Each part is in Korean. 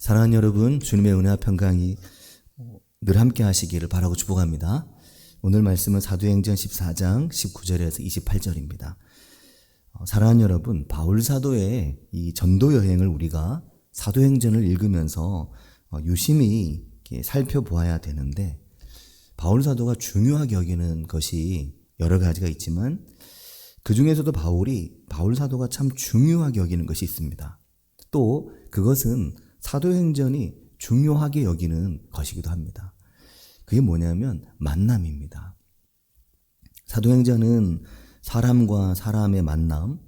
사랑하는 여러분, 주님의 은혜와 평강이 늘 함께 하시기를 바라고 축복합니다. 오늘 말씀은 사도행전 14장 19절에서 28절입니다. 사랑하는 여러분, 바울 사도의 이 전도 여행을 우리가 사도행전을 읽으면서 유심히 살펴보아야 되는데, 바울 사도가 중요하게 여기는 것이 여러 가지가 있지만 그 중에서도 바울 사도가 참 중요하게 여기는 것이 있습니다. 또 그것은 사도행전이 중요하게 여기는 것이기도 합니다. 그게 뭐냐면 만남입니다. 사도행전은 사람과 사람의 만남,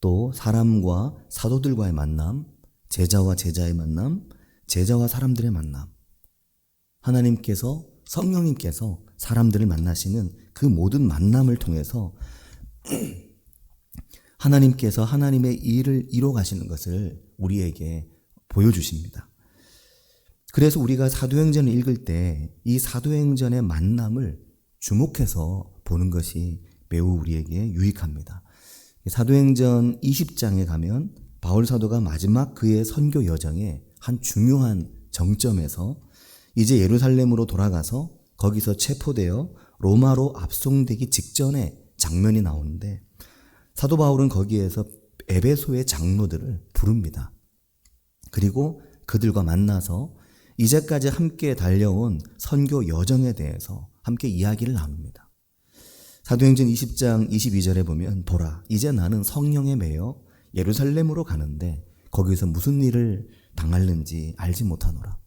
또 사람과 사도들과의 만남, 제자와 제자의 만남, 제자와 사람들의 만남, 하나님께서 성령님께서 사람들을 만나시는 그 모든 만남을 통해서 하나님께서 하나님의 일을 이뤄 가시는 것을 우리에게 보여주십니다. 그래서 우리가 사도행전을 읽을 때 이 사도행전의 만남을 주목해서 보는 것이 매우 우리에게 유익합니다. 사도행전 20장에 가면 바울 사도가 마지막 그의 선교 여정의 한 중요한 정점에서 이제 예루살렘으로 돌아가서 거기서 체포되어 로마로 압송되기 직전의 장면이 나오는데, 사도 바울은 거기에서 에베소의 장로들을 부릅니다. 그리고 그들과 만나서 이제까지 함께 달려온 선교 여정에 대해서 함께 이야기를 나눕니다. 사도행전 20장 22절에 보면, 보라, 이제 나는 성령에 매여 예루살렘으로 가는데 거기서 무슨 일을 당할는지 알지 못하노라.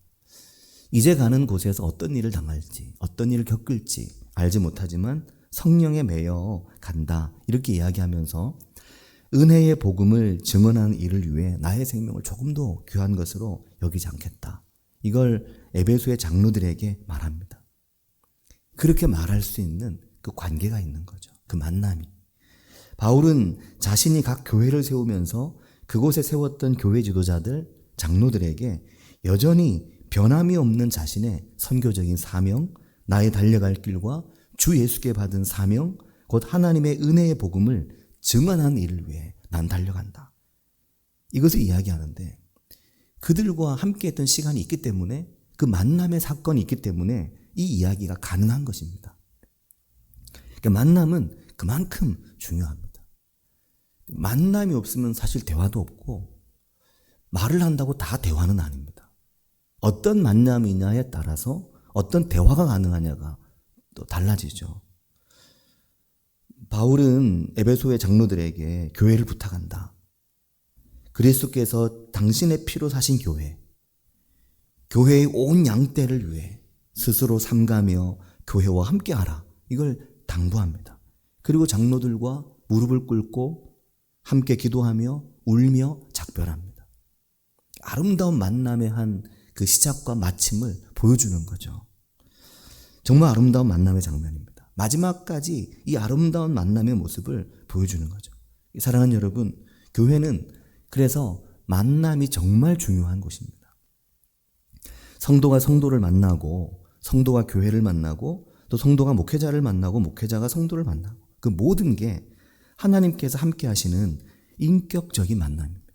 이제 가는 곳에서 어떤 일을 당할지, 어떤 일을 겪을지 알지 못하지만 성령에 매여 간다, 이렇게 이야기하면서 은혜의 복음을 증언하는 일을 위해 나의 생명을 조금도 귀한 것으로 여기지 않겠다, 이걸 에베소의 장로들에게 말합니다. 그렇게 말할 수 있는 그 관계가 있는 거죠. 그 만남이. 바울은 자신이 각 교회를 세우면서 그곳에 세웠던 교회 지도자들, 장로들에게 여전히 변함이 없는 자신의 선교적인 사명, 나의 달려갈 길과 주 예수께 받은 사명, 곧 하나님의 은혜의 복음을 증언하는 일을 위해 난 달려간다, 이것을 이야기하는데, 그들과 함께했던 시간이 있기 때문에, 그 만남의 사건이 있기 때문에 이 이야기가 가능한 것입니다. 그러니까 만남은 그만큼 중요합니다. 만남이 없으면 사실 대화도 없고, 말을 한다고 다 대화는 아닙니다. 어떤 만남이냐에 따라서 어떤 대화가 가능하냐가 또 달라지죠. 바울은 에베소의 장로들에게 교회를 부탁한다. 그리스도께서 당신의 피로 사신 교회의 온 양떼를 위해 스스로 삼가며 교회와 함께하라, 이걸 당부합니다. 그리고 장로들과 무릎을 꿇고 함께 기도하며 울며 작별합니다. 아름다운 만남의 한 그 시작과 마침을 보여주는 거죠. 정말 아름다운 만남의 장면입니다. 마지막까지 이 아름다운 만남의 모습을 보여주는 거죠. 사랑하는 여러분, 교회는 그래서 만남이 정말 중요한 곳입니다. 성도가 성도를 만나고, 성도가 교회를 만나고, 또 성도가 목회자를 만나고, 목회자가 성도를 만나고, 그 모든 게 하나님께서 함께 하시는 인격적인 만남입니다.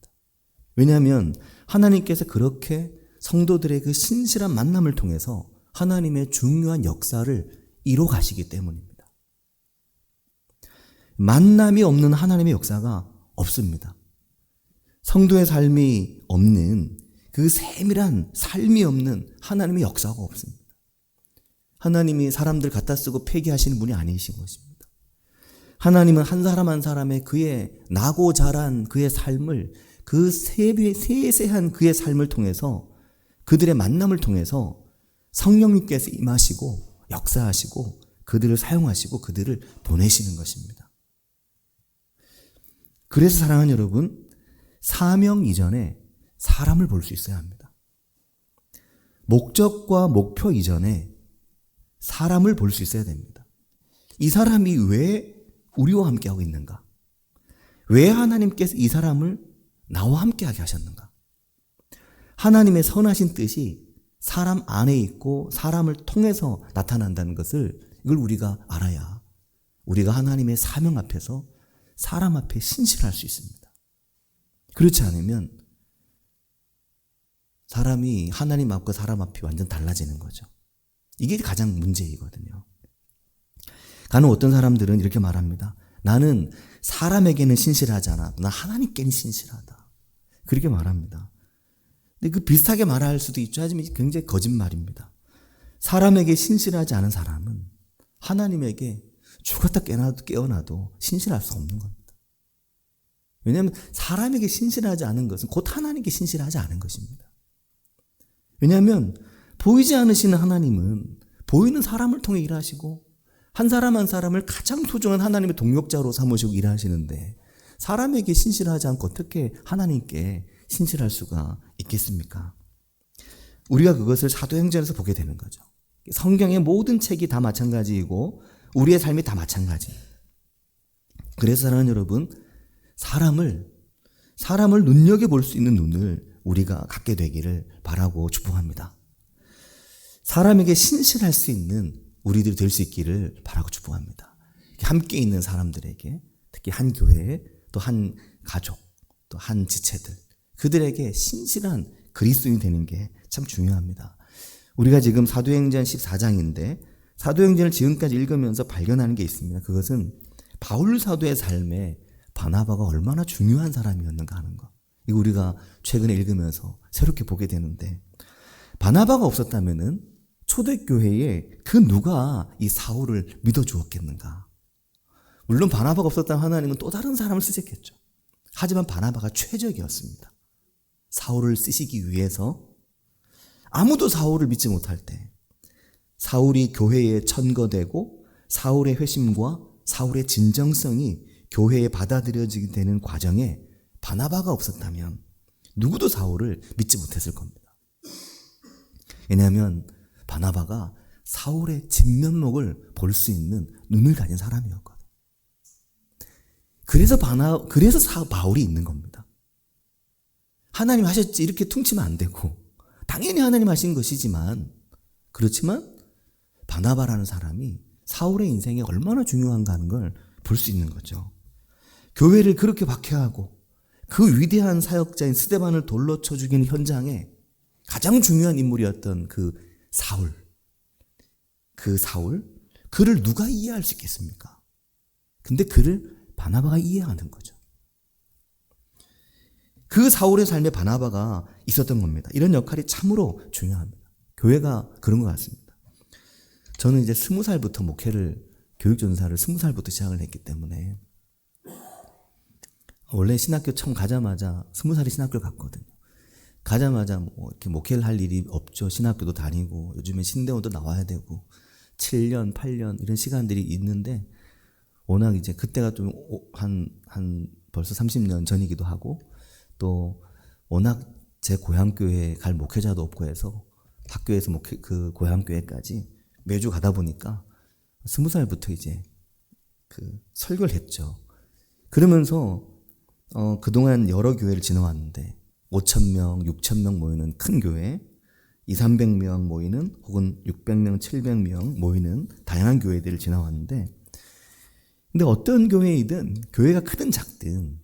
왜냐하면 하나님께서 그렇게 성도들의 그 신실한 만남을 통해서 하나님의 중요한 역사를 이뤄 가시기 때문입니다. 만남이 없는 하나님의 역사가 없습니다. 성도의 삶이 없는, 그 세밀한 삶이 없는 하나님의 역사가 없습니다. 하나님이 사람들 갖다 쓰고 폐기하시는 분이 아니신 것입니다. 하나님은 한 사람 한 사람의 그의 나고 자란 그의 삶을, 그 세세한 그의 삶을 통해서, 그들의 만남을 통해서 성령님께서 임하시고 역사하시고 그들을 사용하시고 그들을 보내시는 것입니다. 그래서 사랑하는 여러분, 사명 이전에 사람을 볼 수 있어야 합니다. 목적과 목표 이전에 사람을 볼 수 있어야 됩니다. 이 사람이 왜 우리와 함께하고 있는가? 왜 하나님께서 이 사람을 나와 함께하게 하셨는가? 하나님의 선하신 뜻이 사람 안에 있고 사람을 통해서 나타난다는 것을, 이걸 우리가 알아야 우리가 하나님의 사명 앞에서, 사람 앞에 신실할 수 있습니다. 그렇지 않으면 사람이 하나님 앞과 사람 앞이 완전 달라지는 거죠. 이게 가장 문제이거든요. 간혹 어떤 사람들은 이렇게 말합니다. 나는 사람에게는 신실하지 않아. 나 하나님께는 신실하다. 그렇게 말합니다. 근데 그 비슷하게 말할 수도 있죠. 하지만 굉장히 거짓말입니다. 사람에게 신실하지 않은 사람은 하나님에게 죽었다 깨어나도 신실할 수 없는 겁니다. 왜냐하면 사람에게 신실하지 않은 것은 곧 하나님께 신실하지 않은 것입니다. 왜냐하면 보이지 않으시는 하나님은 보이는 사람을 통해 일하시고 한 사람 한 사람을 가장 소중한 하나님의 동역자로 삼으시고 일하시는데 사람에게 신실하지 않고 어떻게 하나님께 신실할 수가 있겠습니까? 우리가 그것을 사도행전에서 보게 되는 거죠. 성경의 모든 책이 다 마찬가지이고 우리의 삶이 다 마찬가지. 그래서 사랑하는 여러분, 사람을 눈여겨볼 수 있는 눈을 우리가 갖게 되기를 바라고 축복합니다. 사람에게 신실할 수 있는 우리들이 될 수 있기를 바라고 축복합니다. 함께 있는 사람들에게, 특히 한 교회, 또 한 가족, 또 한 지체들, 그들에게 신실한 그리스도인이 되는 게 참 중요합니다. 우리가 지금 사도행전 14장인데 사도행전을 지금까지 읽으면서 발견하는 게 있습니다. 그것은 바울 사도의 삶에 바나바가 얼마나 중요한 사람이었는가 하는 거. 이거 우리가 최근에 읽으면서 새롭게 보게 되는데 바나바가 없었다면은 초대교회에 그 누가 이 사울을 믿어주었겠는가. 물론 바나바가 없었다면 하나님은 또 다른 사람을 쓰셨겠죠. 하지만 바나바가 최적이었습니다. 사울을 쓰시기 위해서 아무도 사울을 믿지 못할 때 사울이 교회에 천거되고 사울의 회심과 사울의 진정성이 교회에 받아들여지게 되는 과정에 바나바가 없었다면 누구도 사울을 믿지 못했을 겁니다. 왜냐하면 바나바가 사울의 진면목을 볼 수 있는 눈을 가진 사람이었거든요. 그래서 바울이 있는 겁니다. 하나님 하셨지 이렇게 퉁치면 안 되고 당연히 하나님 하신 것이지만 그렇지만 바나바라는 사람이 사울의 인생에 얼마나 중요한가 하는 걸 볼 수 있는 거죠. 교회를 그렇게 박해하고 그 위대한 사역자인 스데반을 돌로 쳐 죽이는 현장에 가장 중요한 인물이었던 그 사울, 그를 누가 이해할 수 있겠습니까? 근데 그를 바나바가 이해하는 거죠. 그 사울의 삶에 바나바가 있었던 겁니다. 이런 역할이 참으로 중요합니다. 교회가 그런 것 같습니다. 저는 이제 20살부터 목회를, 교육전사를 20살부터 시작을 했기 때문에 원래 신학교 처음 가자마자 20살에 신학교를 갔거든요. 가자마자 뭐 이렇게 목회를 할 일이 없죠. 신학교도 다니고 요즘에 신대원도 나와야 되고 7년, 8년 이런 시간들이 있는데 워낙 이제 그때가 좀 벌써 30년 전이기도 하고 또 워낙 제 고향교회에 갈 목회자도 없고 해서 학교에서 그 고향교회까지 매주 가다 보니까 20살부터 이제 그 설교를 했죠. 그러면서 그동안 여러 교회를 지나왔는데 5,000명, 6,000명 모이는 큰 교회, 200~300명 모이는 혹은 600명, 700명 모이는 다양한 교회들을 지나왔는데 근데 어떤 교회이든 교회가 크든 작든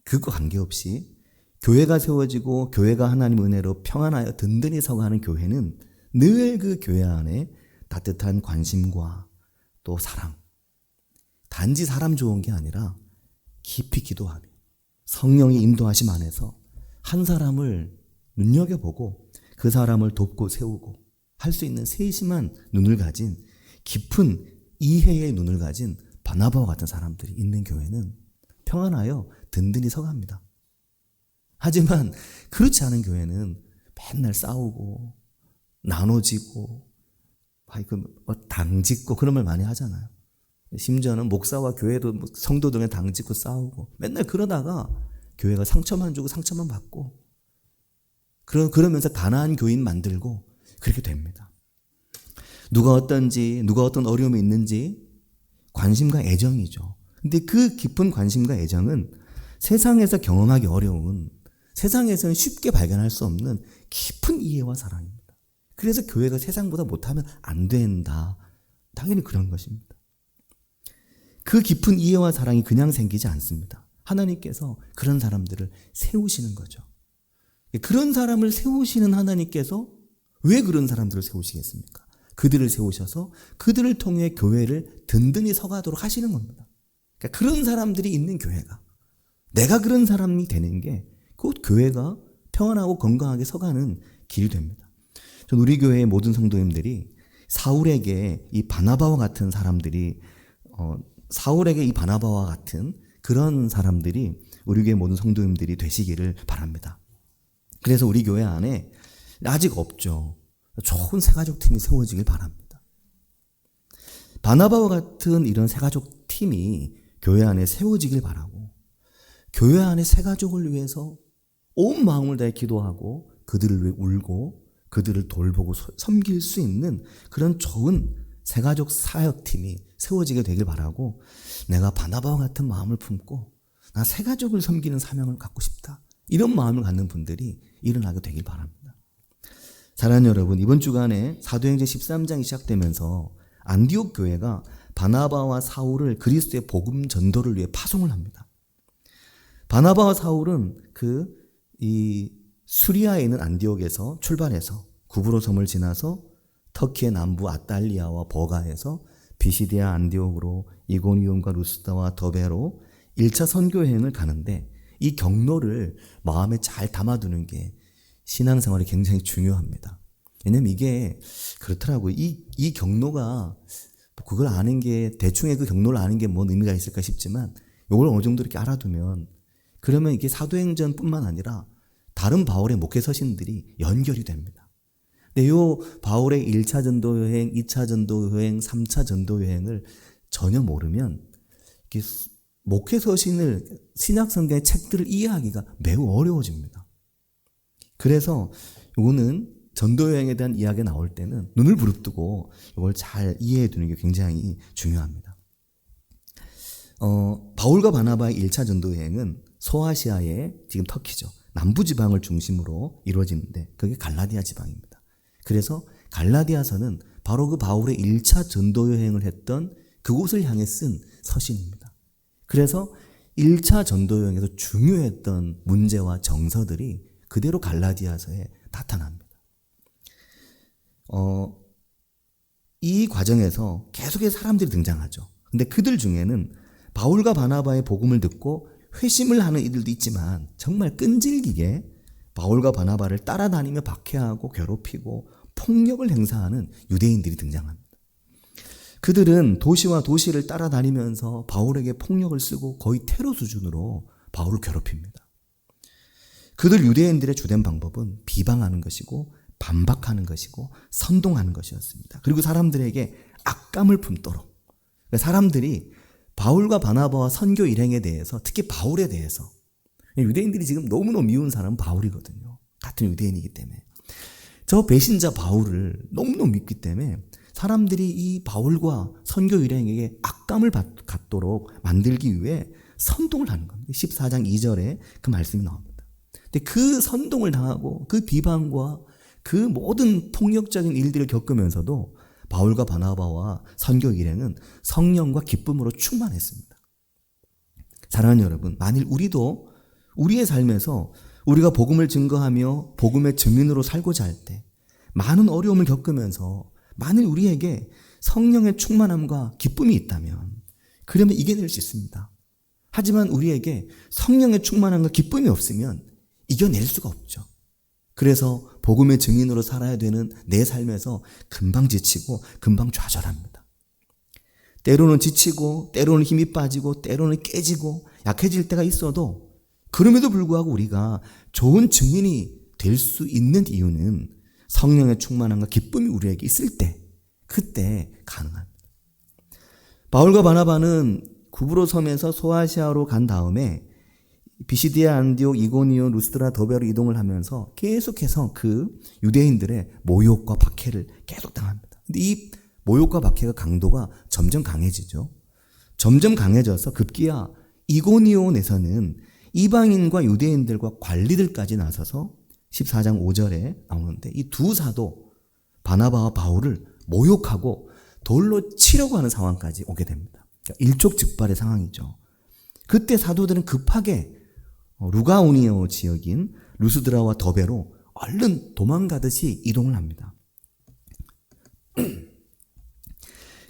그거 관계없이 교회가 세워지고 교회가 하나님 은혜로 평안하여 든든히 서가는 교회는 늘 그 교회 안에 따뜻한 관심과 또 사랑, 단지 사람 좋은 게 아니라 깊이 기도하며 성령의 인도하심 안에서 한 사람을 눈여겨보고 그 사람을 돕고 세우고 할 수 있는 세심한 눈을 가진 깊은 이해의 눈을 가진 바나바와 같은 사람들이 있는 교회는 평안하여 든든히 서갑니다. 하지만 그렇지 않은 교회는 맨날 싸우고 나눠지고 당짓고 그런 말 많이 하잖아요. 심지어는 목사와 교회도 성도들에 당짓고 싸우고 맨날 그러다가 교회가 상처만 주고 상처만 받고 그러면서 가난한 교인 만들고 그렇게 됩니다. 누가 어떤 어려움이 있는지 관심과 애정이죠. 근데 그 깊은 관심과 애정은 세상에서 경험하기 어려운, 세상에서는 쉽게 발견할 수 없는 깊은 이해와 사랑입니다. 그래서 교회가 세상보다 못하면 안 된다. 당연히 그런 것입니다. 그 깊은 이해와 사랑이 그냥 생기지 않습니다. 하나님께서 그런 사람들을 세우시는 거죠. 그런 사람을 세우시는 하나님께서 왜 그런 사람들을 세우시겠습니까? 그들을 세우셔서 그들을 통해 교회를 든든히 서가도록 하시는 겁니다. 그러니까 그런 사람들이 있는 교회가, 내가 그런 사람이 되는 게 곧 교회가 평안하고 건강하게 서가는 길이 됩니다. 전 우리 교회의 모든 성도님들이 사울에게 이 바나바와 같은 사람들이 사울에게 이 바나바와 같은 그런 사람들이 우리 교회 모든 성도님들이 되시기를 바랍니다. 그래서 우리 교회 안에 아직 없죠. 좋은 새가족 팀이 세워지길 바랍니다. 바나바와 같은 이런 새가족 팀이 교회 안에 세워지길 바라고, 교회 안에 새가족을 위해서 온 마음을 다해 기도하고 그들을 위해 울고 그들을 돌보고 섬길 수 있는 그런 좋은 새가족 사역팀이 세워지게 되길 바라고, 내가 바나바와 같은 마음을 품고 나 새가족을 섬기는 사명을 갖고 싶다, 이런 마음을 갖는 분들이 일어나게 되길 바랍니다. 사랑하는 여러분, 이번 주간에 사도행전 13장이 시작되면서 안디옥 교회가 바나바와 사울을 그리스도의 복음 전도를 위해 파송을 합니다. 바나바와 사울은 이 수리아에 있는 안디옥에서 출발해서 구브로 섬을 지나서 터키의 남부 아탈리아와 버가에서 비시디아 안디옥으로 이고니움과 루스다와 더베로 1차 선교 여행을 가는데, 이 경로를 마음에 잘 담아두는 게 신앙생활이 굉장히 중요합니다. 왜냐면 이게 그렇더라고요. 이 경로가 그걸 아는 게, 대충의 그 경로를 아는 게 뭔 의미가 있을까 싶지만, 이걸 어느 정도 이렇게 알아두면, 그러면 이게 사도행전뿐만 아니라 다른 바울의 목회 서신들이 연결이 됩니다. 근데 요 바울의 1차 전도 여행, 2차 전도 여행, 3차 전도 여행을 전혀 모르면 이렇게 목회 서신을, 신약 성경의 책들을 이해하기가 매우 어려워집니다. 그래서 요거는 전도 여행에 대한 이야기가 나올 때는 눈을 부릅뜨고 이걸 잘 이해해 두는 게 굉장히 중요합니다. 바울과 바나바의 1차 전도 여행은 소아시아의 지금 터키죠. 남부지방을 중심으로 이루어지는데 그게 갈라디아 지방입니다. 그래서 갈라디아서는 바로 그 바울의 1차 전도 여행을 했던 그곳을 향해 쓴 서신입니다. 그래서 1차 전도 여행에서 중요했던 문제와 정서들이 그대로 갈라디아서에 나타납니다. 이 과정에서 계속해서 사람들이 등장하죠. 근데 그들 중에는 바울과 바나바의 복음을 듣고 회심을 하는 이들도 있지만, 정말 끈질기게 바울과 바나바를 따라다니며 박해하고 괴롭히고 폭력을 행사하는 유대인들이 등장합니다. 그들은 도시와 도시를 따라다니면서 바울에게 폭력을 쓰고 거의 테러 수준으로 바울을 괴롭힙니다. 그들 유대인들의 주된 방법은 비방하는 것이고 반박하는 것이고 선동하는 것이었습니다. 그리고 사람들에게 악감을 품도록, 사람들이 바울과 바나바와 선교 일행에 대해서, 특히 바울에 대해서, 유대인들이 지금 너무너무 미운 사람은 바울이거든요. 같은 유대인이기 때문에. 저 배신자 바울을 너무너무 믿기 때문에 사람들이 이 바울과 선교 일행에게 악감을 갖도록 만들기 위해 선동을 하는 겁니다. 14장 2절에 그 말씀이 나옵니다. 근데 그 선동을 당하고 그 비방과 그 모든 폭력적인 일들을 겪으면서도 바울과 바나바와 선교 일행은 성령과 기쁨으로 충만했습니다. 사랑하는 여러분, 만일 우리도 우리의 삶에서 우리가 복음을 증거하며 복음의 증인으로 살고자 할 때 많은 어려움을 겪으면서 만일 우리에게 성령의 충만함과 기쁨이 있다면, 그러면 이겨낼 수 있습니다. 하지만 우리에게 성령의 충만함과 기쁨이 없으면 이겨낼 수가 없죠. 그래서 복음의 증인으로 살아야 되는 내 삶에서 금방 지치고 금방 좌절합니다. 때로는 지치고 때로는 힘이 빠지고 때로는 깨지고 약해질 때가 있어도, 그럼에도 불구하고 우리가 좋은 증인이 될 수 있는 이유는 성령의 충만함과 기쁨이 우리에게 있을 때, 그때 가능합니다. 바울과 바나바는 구브로 섬에서 소아시아로 간 다음에 비시디아 안디옥 이고니온 루스드라 더베로 이동을 하면서 계속해서 그 유대인들의 모욕과 박해를 계속 당합니다. 근데 이 모욕과 박해가 강도가 점점 강해지죠. 점점 강해져서 급기야 이고니온에서는 이방인과 유대인들과 관리들까지 나서서 14장 5절에 나오는데, 이 두 사도 바나바와 바울을 모욕하고 돌로 치려고 하는 상황까지 오게 됩니다. 그러니까 일촉즉발의 상황이죠. 그때 사도들은 급하게 루가오니오 지역인 루스드라와 더베로 얼른 도망가듯이 이동을 합니다.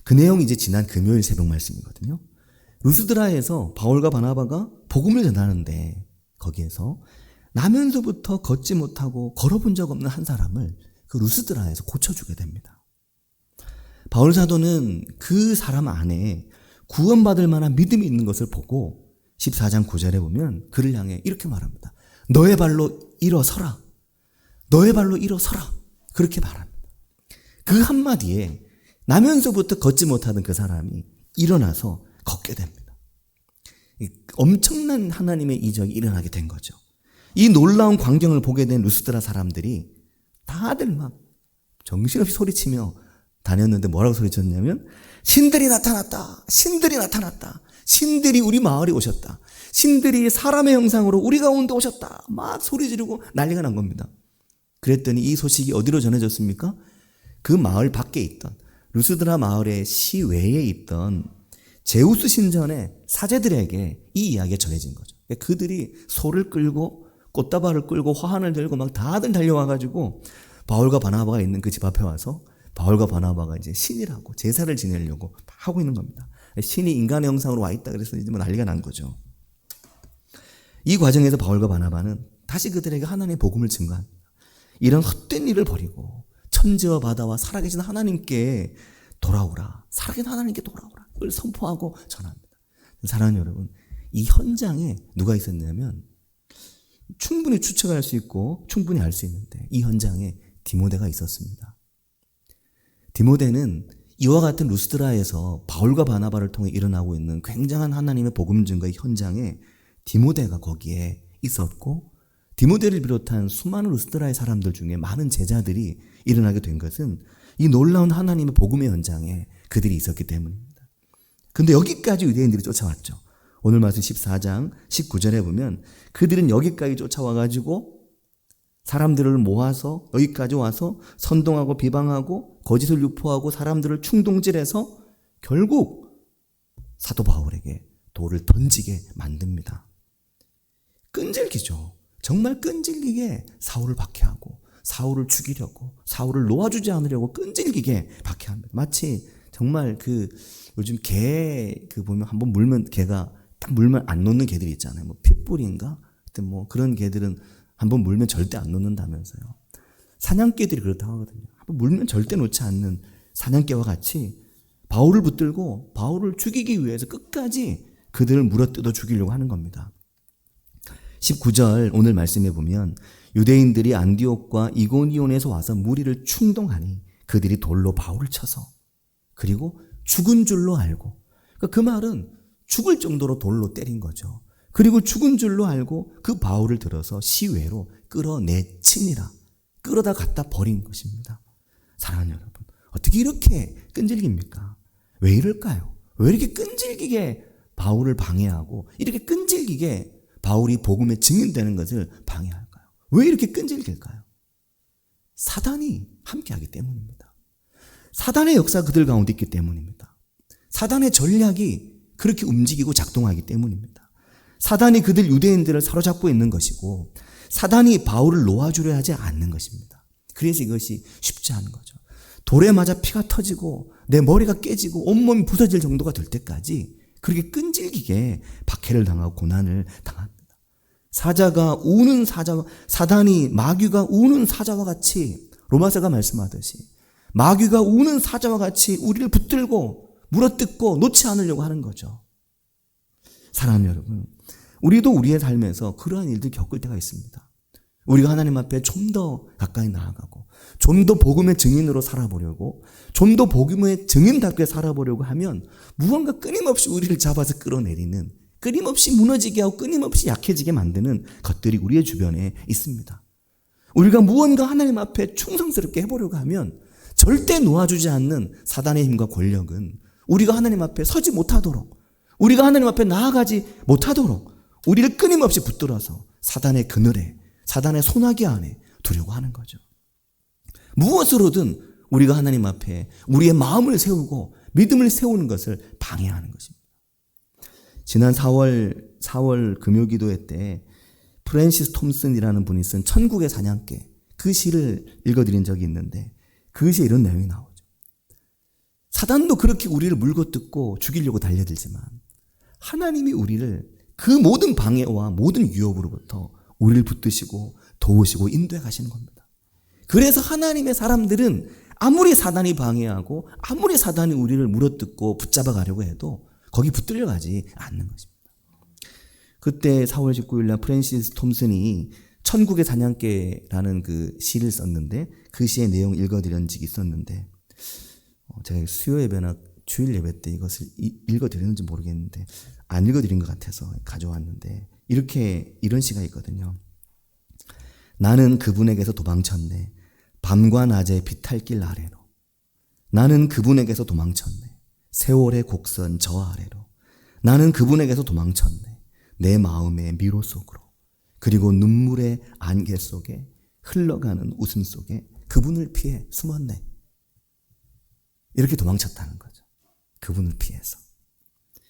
그 내용이 이제 지난 금요일 새벽 말씀이거든요. 루스드라에서 바울과 바나바가 복음을 전하는데 거기에서 나면서부터 걷지 못하고 걸어본 적 없는 한 사람을 그 루스드라에서 고쳐주게 됩니다. 바울 사도는 그 사람 안에 구원받을 만한 믿음이 있는 것을 보고 14장 9절에 보면 그를 향해 이렇게 말합니다. 너의 발로 일어서라. 너의 발로 일어서라. 그렇게 말합니다. 그 한마디에 나면서부터 걷지 못하던 그 사람이 일어나서 걷게 됩니다. 엄청난 하나님의 이적이 일어나게 된 거죠. 이 놀라운 광경을 보게 된 루스드라 사람들이 다들 막 정신없이 소리치며 다녔는데 뭐라고 소리쳤냐면 신들이 나타났다. 신들이 나타났다. 신들이 우리 마을에 오셨다. 신들이 사람의 형상으로 우리 가운데 오셨다. 막 소리 지르고 난리가 난 겁니다. 그랬더니 이 소식이 어디로 전해졌습니까? 그 마을 밖에 있던 루스드라 마을의 시외에 있던 제우스 신전의 사제들에게 이 이야기가 전해진 거죠. 그들이 소를 끌고 꽃다발을 끌고 화환을 들고 막 다들 달려와가지고 바울과 바나바가 있는 그 집 앞에 와서 바울과 바나바가 이제 신이라고 제사를 지내려고 하고 있는 겁니다. 신이 인간의 형상으로 와 있다 그래서 이제 뭐 난리가 난 거죠. 이 과정에서 바울과 바나바는 다시 그들에게 하나님의 복음을 증거합니다. 이런 헛된 일을 버리고 천지와 바다와 살아계신 하나님께 돌아오라. 살아계신 하나님께 돌아오라. 그걸 선포하고 전합니다. 사랑하는 여러분, 이 현장에 누가 있었냐면 충분히 추측할 수 있고 충분히 알 수 있는데 이 현장에 디모데가 있었습니다. 디모데는 이와 같은 루스드라에서 바울과 바나바를 통해 일어나고 있는 굉장한 하나님의 복음 증거의 현장에 디모데가 거기에 있었고 디모데를 비롯한 수많은 루스드라의 사람들 중에 많은 제자들이 일어나게 된 것은 이 놀라운 하나님의 복음의 현장에 그들이 있었기 때문입니다. 근데 여기까지 유대인들이 쫓아왔죠. 오늘 말씀 14장 19절에 보면 그들은 여기까지 쫓아와가지고 사람들을 모아서 여기까지 와서 선동하고 비방하고 거짓을 유포하고 사람들을 충동질해서 결국 사도 바울에게 돌을 던지게 만듭니다. 끈질기죠. 정말 끈질기게 사울을 박해하고 사울을 죽이려고 사울을 놓아주지 않으려고 끈질기게 박해합니다. 마치 정말 그 요즘 개 보면 한번 물면 개가 딱 물면 안 놓는 개들이 있잖아요. 뭐 핏불인가? 하여튼 뭐 그런 개들은 한번 물면 절대 안 놓는다면서요. 사냥개들이 그렇다고 하거든요. 한번 물면 절대 놓지 않는 사냥개와 같이 바울을 붙들고 바울을 죽이기 위해서 끝까지 그들을 물어뜯어 죽이려고 하는 겁니다. 19절 오늘 말씀해 보면 유대인들이 안디옥과 이고니온에서 와서 무리를 충동하니 그들이 돌로 바울을 쳐서 그리고 죽은 줄로 알고 그 말은 죽을 정도로 돌로 때린 거죠. 그리고 죽은 줄로 알고 그 바울을 들어서 시외로 끌어내치니라. 끌어다 갖다 버린 것입니다. 사랑하는 여러분, 어떻게 이렇게 끈질깁니까? 왜 이럴까요? 왜 이렇게 끈질기게 바울을 방해하고 이렇게 끈질기게 바울이 복음에 증인되는 것을 방해할까요? 왜 이렇게 끈질길까요? 사단이 함께하기 때문입니다. 사단의 역사가 그들 가운데 있기 때문입니다. 사단의 전략이 그렇게 움직이고 작동하기 때문입니다. 사단이 그들 유대인들을 사로잡고 있는 것이고 사단이 바울을 놓아주려 하지 않는 것입니다. 그래서 이것이 쉽지 않은 거죠. 돌에 맞아 피가 터지고 내 머리가 깨지고 온몸이 부서질 정도가 될 때까지 그렇게 끈질기게 박해를 당하고 고난을 당합니다. 사단이 마귀가 우는 사자와 같이 로마서가 말씀하듯이 마귀가 우는 사자와 같이 우리를 붙들고 물어뜯고 놓지 않으려고 하는 거죠. 사랑하는 여러분, 우리도 우리의 삶에서 그러한 일들 겪을 때가 있습니다. 우리가 하나님 앞에 좀 더 가까이 나아가고 좀 더 복음의 증인으로 살아보려고 좀 더 복음의 증인답게 살아보려고 하면 무언가 끊임없이 우리를 잡아서 끌어내리는 끊임없이 무너지게 하고 끊임없이 약해지게 만드는 것들이 우리의 주변에 있습니다. 우리가 무언가 하나님 앞에 충성스럽게 해보려고 하면 절대 놓아주지 않는 사단의 힘과 권력은 우리가 하나님 앞에 서지 못하도록 우리가 하나님 앞에 나아가지 못하도록 우리를 끊임없이 붙들어서 사단의 그늘에 사단의 소나기 안에 두려고 하는 거죠. 무엇으로든 우리가 하나님 앞에 우리의 마음을 세우고 믿음을 세우는 것을 방해하는 것입니다. 지난 4월 금요기도회 때 프랜시스 톰슨이라는 분이 쓴 천국의 사냥개, 그 시를 읽어드린 적이 있는데 그 시에 이런 내용이 나오죠. 사단도 그렇게 우리를 물고 뜯고 죽이려고 달려들지만 하나님이 우리를 그 모든 방해와 모든 위협으로부터 우리를 붙드시고 도우시고 인도해 가시는 겁니다. 그래서 하나님의 사람들은 아무리 사단이 방해하고 아무리 사단이 우리를 물어뜯고 붙잡아 가려고 해도 거기 붙들려 가지 않는 것입니다. 그때 4월 19일 날 프랜시스 톰슨이 천국의 사냥개라는 그 시를 썼는데 그 시의 내용 읽어드린 적이 있었는데 제가 수요 예배나 주일 예배 때 이것을 읽어드렸는지 모르겠는데 안 읽어드린 것 같아서 가져왔는데 이런 시가 있거든요. 나는 그분에게서 도망쳤네. 밤과 낮의 비탈길 아래로. 나는 그분에게서 도망쳤네. 세월의 곡선 저 아래로. 나는 그분에게서 도망쳤네. 내 마음의 미로 속으로. 그리고 눈물의 안개 속에 흘러가는 웃음 속에 그분을 피해 숨었네. 이렇게 도망쳤다는 거죠. 그분을 피해서.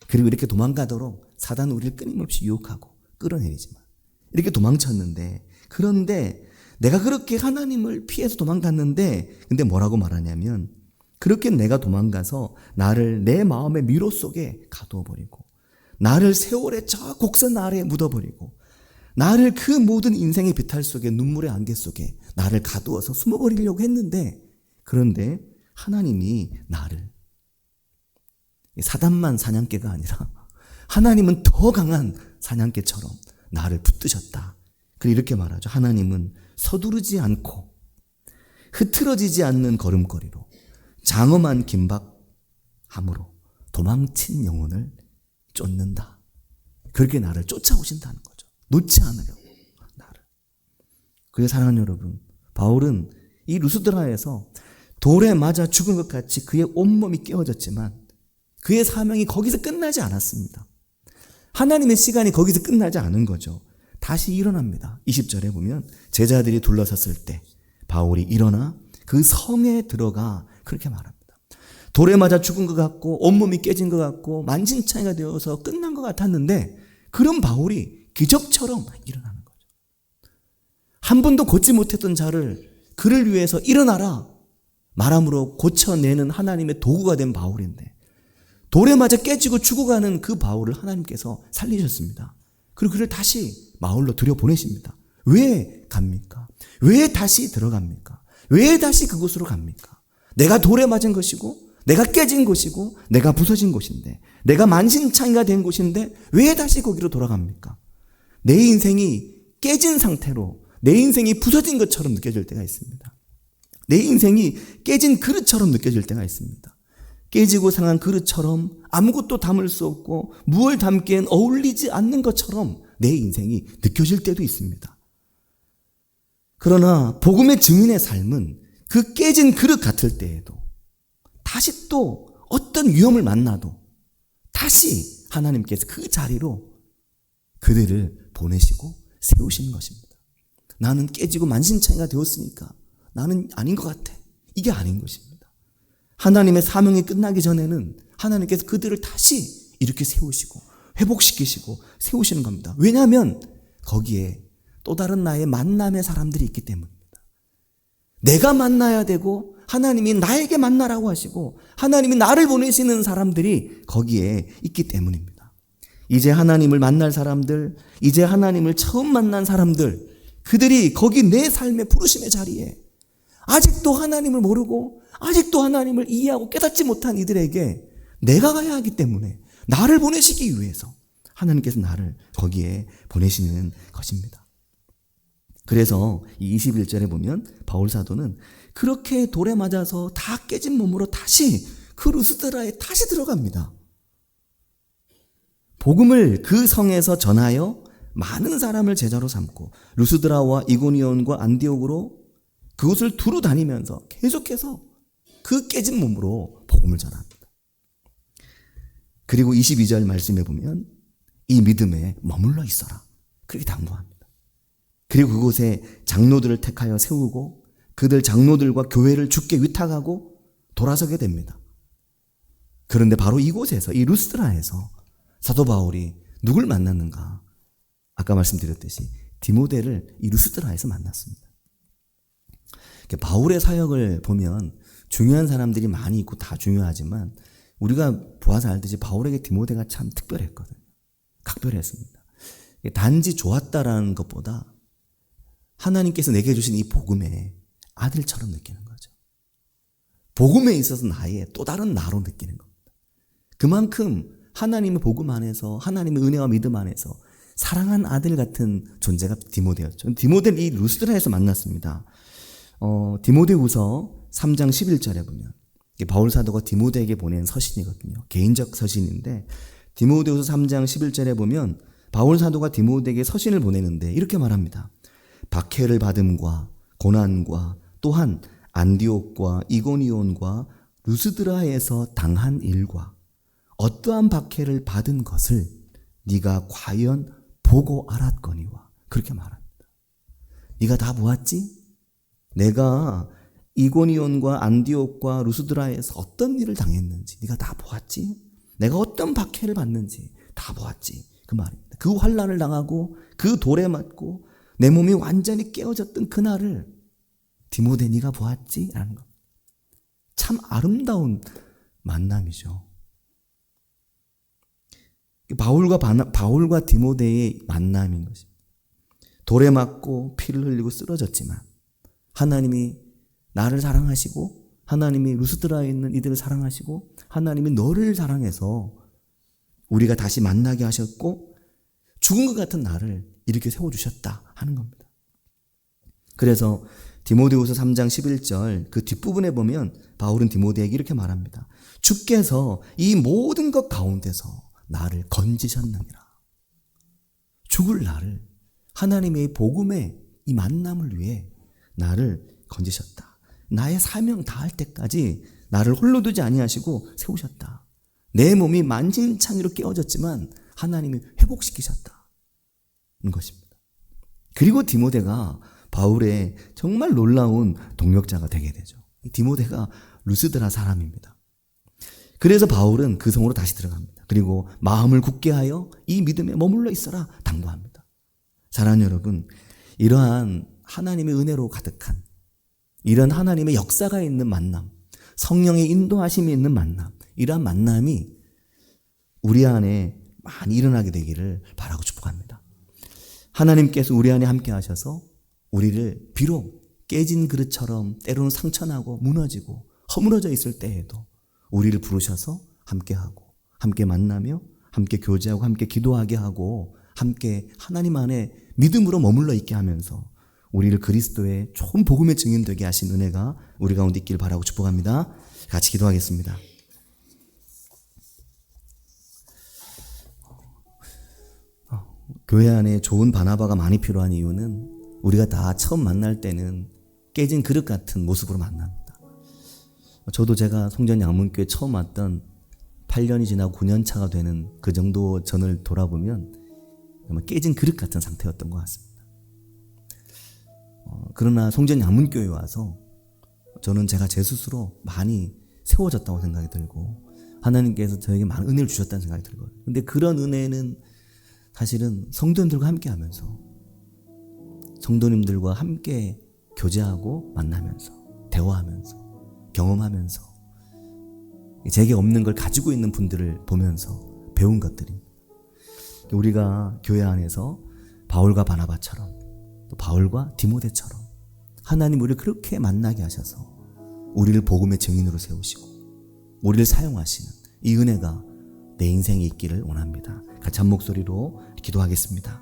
그리고 이렇게 도망가도록 사단은 우리를 끊임없이 유혹하고 끌어내리지만 이렇게 도망쳤는데 그런데 내가 그렇게 하나님을 피해서 도망갔는데 근데 뭐라고 말하냐면 그렇게 내가 도망가서 나를 내 마음의 미로 속에 가두어 버리고 나를 세월의 저 곡선 아래에 묻어버리고 나를 그 모든 인생의 비탈 속에 눈물의 안개 속에 나를 가두어서 숨어버리려고 했는데 그런데 하나님이 나를 사단만 사냥개가 아니라 하나님은 더 강한 사냥개처럼 나를 붙드셨다. 그리고 이렇게 말하죠. 하나님은 서두르지 않고 흐트러지지 않는 걸음걸이로 장엄한 긴박함으로 도망친 영혼을 쫓는다. 그렇게 나를 쫓아오신다는 거죠. 놓지 않으려고 나를. 그래서 사랑하는 여러분, 바울은 이 루스드라에서 돌에 맞아 죽은 것 같이 그의 온몸이 깨어졌지만 그의 사명이 거기서 끝나지 않았습니다. 하나님의 시간이 거기서 끝나지 않은 거죠. 다시 일어납니다. 20절에 보면 제자들이 둘러섰을 때 바울이 일어나 그 성에 들어가 그렇게 말합니다. 돌에 맞아 죽은 것 같고 온몸이 깨진 것 같고 만신창이가 되어서 끝난 것 같았는데 그런 바울이 기적처럼 일어나는 거죠. 한 번도 걷지 못했던 자를 그를 위해서 일어나라 말함으로 고쳐내는 하나님의 도구가 된 바울인데 돌에 맞아 깨지고 죽어가는 그 바울을 하나님께서 살리셨습니다. 그리고 그를 다시 마을로 들여보내십니다. 왜 갑니까? 왜 다시 들어갑니까? 왜 다시 그곳으로 갑니까? 내가 돌에 맞은 것이고 내가 깨진 곳이고 내가 부서진 곳인데 내가 만신창이가 된 곳인데 왜 다시 거기로 돌아갑니까? 내 인생이 깨진 상태로 내 인생이 부서진 것처럼 느껴질 때가 있습니다. 내 인생이 깨진 그릇처럼 느껴질 때가 있습니다. 깨지고 상한 그릇처럼 아무것도 담을 수 없고 무엇을 담기엔 어울리지 않는 것처럼 내 인생이 느껴질 때도 있습니다. 그러나 복음의 증인의 삶은 그 깨진 그릇 같을 때에도 다시 또 어떤 위험을 만나도 다시 하나님께서 그 자리로 그들을 보내시고 세우시는 것입니다. 나는 깨지고 만신창이가 되었으니까 나는 아닌 것 같아. 이게 아닌 것입니다. 하나님의 사명이 끝나기 전에는 하나님께서 그들을 다시 이렇게 세우시고 회복시키시고 세우시는 겁니다. 왜냐하면 거기에 또 다른 나의 만남의 사람들이 있기 때문입니다. 내가 만나야 되고 하나님이 나에게 만나라고 하시고 하나님이 나를 보내시는 사람들이 거기에 있기 때문입니다. 이제 하나님을 만날 사람들, 이제 하나님을 처음 만난 사람들, 그들이 거기 내 삶의 부르심의 자리에 아직도 하나님을 모르고 아직도 하나님을 이해하고 깨닫지 못한 이들에게 내가 가야 하기 때문에 나를 보내시기 위해서 하나님께서 나를 거기에 보내시는 것입니다. 그래서 이 21절에 보면 바울 사도는 그렇게 돌에 맞아서 다 깨진 몸으로 다시 그 루스드라에 다시 들어갑니다. 복음을 그 성에서 전하여 많은 사람을 제자로 삼고 루스드라와 이고니온과 안디옥으로 그곳을 두루 다니면서 계속해서 그 깨진 몸으로 복음을 전합니다. 그리고 22절 말씀에 보면 이 믿음에 머물러 있어라. 그렇게 당부합니다. 그리고 그곳에 장로들을 택하여 세우고 그들 장로들과 교회를 주께 위탁하고 돌아서게 됩니다. 그런데 바로 이곳에서 이 루스드라에서 사도 바울이 누굴 만났는가? 아까 말씀드렸듯이 디모데를 이 루스드라에서 만났습니다. 바울의 사역을 보면 중요한 사람들이 많이 있고 다 중요하지만 우리가 보아서 알듯이 바울에게 디모데가 참 특별했거든요. 각별했습니다. 단지 좋았다라는 것보다 하나님께서 내게 주신 이 복음에 아들처럼 느끼는 거죠. 복음에 있어서 나의 또 다른 나로 느끼는 겁니다. 그만큼 하나님의 복음 안에서 하나님의 은혜와 믿음 안에서 사랑한 아들 같은 존재가 디모데였죠. 디모데를 이 루스드라에서 만났습니다. 디모데후서 3장 11절에 보면 바울 사도가 디모데에게 보낸 서신이거든요. 개인적 서신인데 디모데후서 3장 11절에 보면 바울 사도가 디모데에게 서신을 보내는데 이렇게 말합니다. 박해를 받음과 고난과 또한 안디옥과 이고니온과 루스드라에서 당한 일과 어떠한 박해를 받은 것을 네가 과연 보고 알았거니와 그렇게 말합니다. 네가 다 보았지? 내가 이고니온과 안디옥과 루스드라에서 어떤 일을 당했는지 네가 다 보았지? 내가 어떤 박해를 받는지 다 보았지? 그 말입니다. 그 환난을 당하고 그 돌에 맞고 내 몸이 완전히 깨어졌던 그날을 디모데 네가 보았지? 라는 것. 참 아름다운 만남이죠. 바울과 디모데의 만남인 것입니다. 돌에 맞고 피를 흘리고 쓰러졌지만 하나님이 나를 사랑하시고 하나님이 루스드라에 있는 이들을 사랑하시고 하나님이 너를 사랑해서 우리가 다시 만나게 하셨고 죽은 것 같은 나를 이렇게 세워주셨다 하는 겁니다. 그래서 디모데후서 3장 11절 그 뒷부분에 보면 바울은 디모데에게 이렇게 말합니다. 주께서 이 모든 것 가운데서 나를 건지셨느니라. 죽을 나를 하나님의 복음의 이 만남을 위해 나를 건지셨다. 나의 사명 다할 때까지 나를 홀로 두지 아니하시고 세우셨다. 내 몸이 만신창이로 깨어졌지만 하나님이 회복시키셨다는 것입니다. 그리고 디모데가 바울의 정말 놀라운 동역자가 되게 되죠. 디모데가 루스드라 사람입니다. 그래서 바울은 그 성으로 다시 들어갑니다. 그리고 마음을 굳게 하여 이 믿음에 머물러 있어라 당부합니다. 사랑하는 여러분, 이러한 하나님의 은혜로 가득한 이런 하나님의 역사가 있는 만남, 성령의 인도하심이 있는 만남, 이러한 만남이 우리 안에 많이 일어나게 되기를 바라고 축복합니다. 하나님께서 우리 안에 함께 하셔서 우리를 비록 깨진 그릇처럼 때로는 상처나고 무너지고 허물어져 있을 때에도 우리를 부르셔서 함께하고 함께 만나며 함께 교제하고 함께 기도하게 하고 함께 하나님 안에 믿음으로 머물러 있게 하면서 우리를 그리스도의 좋은 복음의 증인 되게 하신 은혜가 우리 가운데 있길 바라고 축복합니다. 같이 기도하겠습니다. 교회 안에 좋은 바나바가 많이 필요한 이유는 우리가 다 처음 만날 때는 깨진 그릇 같은 모습으로 만납니다. 저도 제가 송전 양문교회 처음 왔던 8년이 지나고 9년 차가 되는 그 정도 전을 돌아보면 정말 깨진 그릇 같은 상태였던 것 같습니다. 그러나 송전 양문교회에 와서 저는 제가 제 스스로 많이 세워졌다고 생각이 들고 하나님께서 저에게 많은 은혜를 주셨다는 생각이 들거든요. 근데 그런 은혜는 사실은 성도님들과 함께 하면서 성도님들과 함께 교제하고 만나면서 대화하면서 경험하면서 제게 없는 걸 가지고 있는 분들을 보면서 배운 것들입니다. 우리가 교회 안에서 바울과 바나바처럼 또 바울과 디모데처럼 하나님 우리를 그렇게 만나게 하셔서 우리를 복음의 증인으로 세우시고 우리를 사용하시는 이 은혜가 내 인생에 있기를 원합니다. 같이 한 목소리로 기도하겠습니다.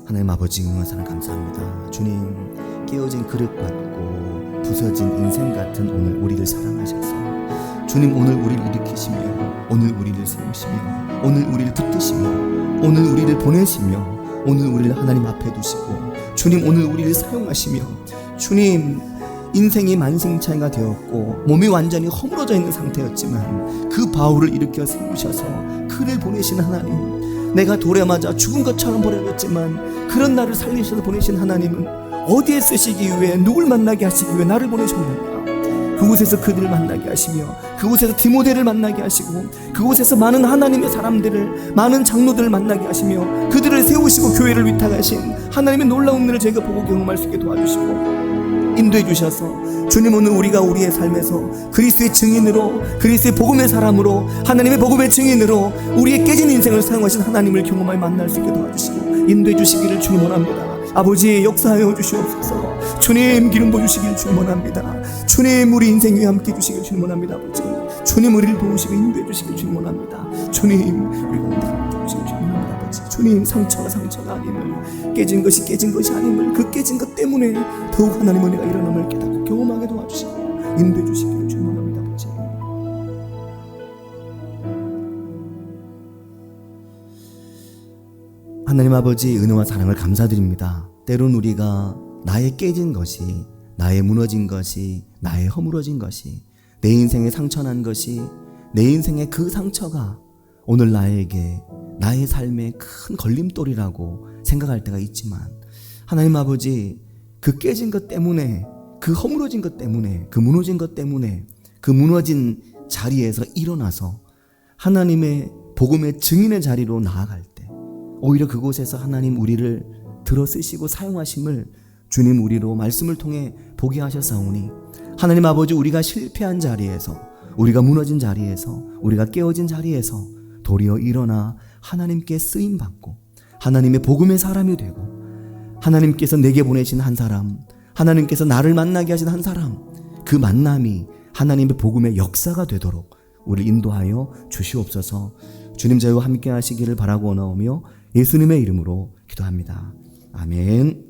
하나님 아버지 응원사랑 감사합니다. 주님, 깨어진 그릇 같고 부서진 인생 같은 오늘 우리를 사랑하셔서 주님 오늘 우리를 일으키시며 오늘 우리를 세우시며 오늘 우리를 붙드시며 오늘 우리를 보내시며 오늘 우리를 하나님 앞에 두시고 주님 오늘 우리를 사용하시며 주님 인생이 만신창이가 되었고 몸이 완전히 허물어져 있는 상태였지만 그 바울을 일으켜 세우셔서 그를 보내신 하나님, 내가 돌에 맞아 죽은 것처럼 버려졌지만 그런 나를 살리셔서 보내신 하나님은 어디에 쓰시기 위해 누굴 만나게 하시기 위해 나를 보내셨느냐. 그곳에서 그들을 만나게 하시며 그곳에서 디모데를 만나게 하시고 그곳에서 많은 하나님의 사람들을, 많은 장로들을 만나게 하시며 그들을 세우시고 교회를 위탁하신 하나님의 놀라운 일을 저희가 보고 경험할 수 있게 도와주시고 인도해 주셔서 주님, 오늘 우리가 우리의 삶에서 그리스도의 증인으로, 그리스도의 복음의 사람으로, 하나님의 복음의 증인으로 우리의 깨진 인생을 사용하신 하나님을 경험하여 만날 수 있게 도와주시고 인도해 주시기를 주님 원합니다. 아버지, 역사하여 주시옵소서. 주님, 기름 부어주시길 주님 원합니다. 주님, 우리 인생 위에 함께 해주시길 주님 원합니다. 아버지, 주님, 우리를 도우시고 인도해 주시길 주님 원합니다. 주님, 우리가 오늘 함께 해주시길 주님 원합니다. 아버지, 주님, 상처가 아님을, 깨진 것이 아님을, 그 깨진 것 때문에 더욱 하나님 은혜가 일어남을 깨닫고 경험하게 도와주시고 인도해 주시길 주님 원합니다. 아버지, 하나님 아버지, 은혜와 사랑을 감사드립니다. 때론 우리가 나의 깨진 것이, 나의 무너진 것이, 나의 허물어진 것이, 내 인생에 상처난 것이, 내 인생의 그 상처가 오늘 나에게, 나의 삶에 큰 걸림돌이라고 생각할 때가 있지만, 하나님 아버지, 그 깨진 것 때문에, 그 허물어진 것 때문에, 그 무너진 것 때문에, 그 무너진 자리에서 일어나서 하나님의 복음의 증인의 자리로 나아갈 때 오히려 그곳에서 하나님 우리를 들어쓰시고 사용하심을 주님 우리로 말씀을 통해 보게 하셨사오니, 하나님 아버지, 우리가 실패한 자리에서, 우리가 무너진 자리에서, 우리가 깨어진 자리에서 도리어 일어나 하나님께 쓰임받고 하나님의 복음의 사람이 되고, 하나님께서 내게 보내신 한 사람, 하나님께서 나를 만나게 하신 한 사람, 그 만남이 하나님의 복음의 역사가 되도록 우리를 인도하여 주시옵소서. 주님, 저희와 함께 하시기를 바라고 원하오며 예수님의 이름으로 기도합니다. 아멘.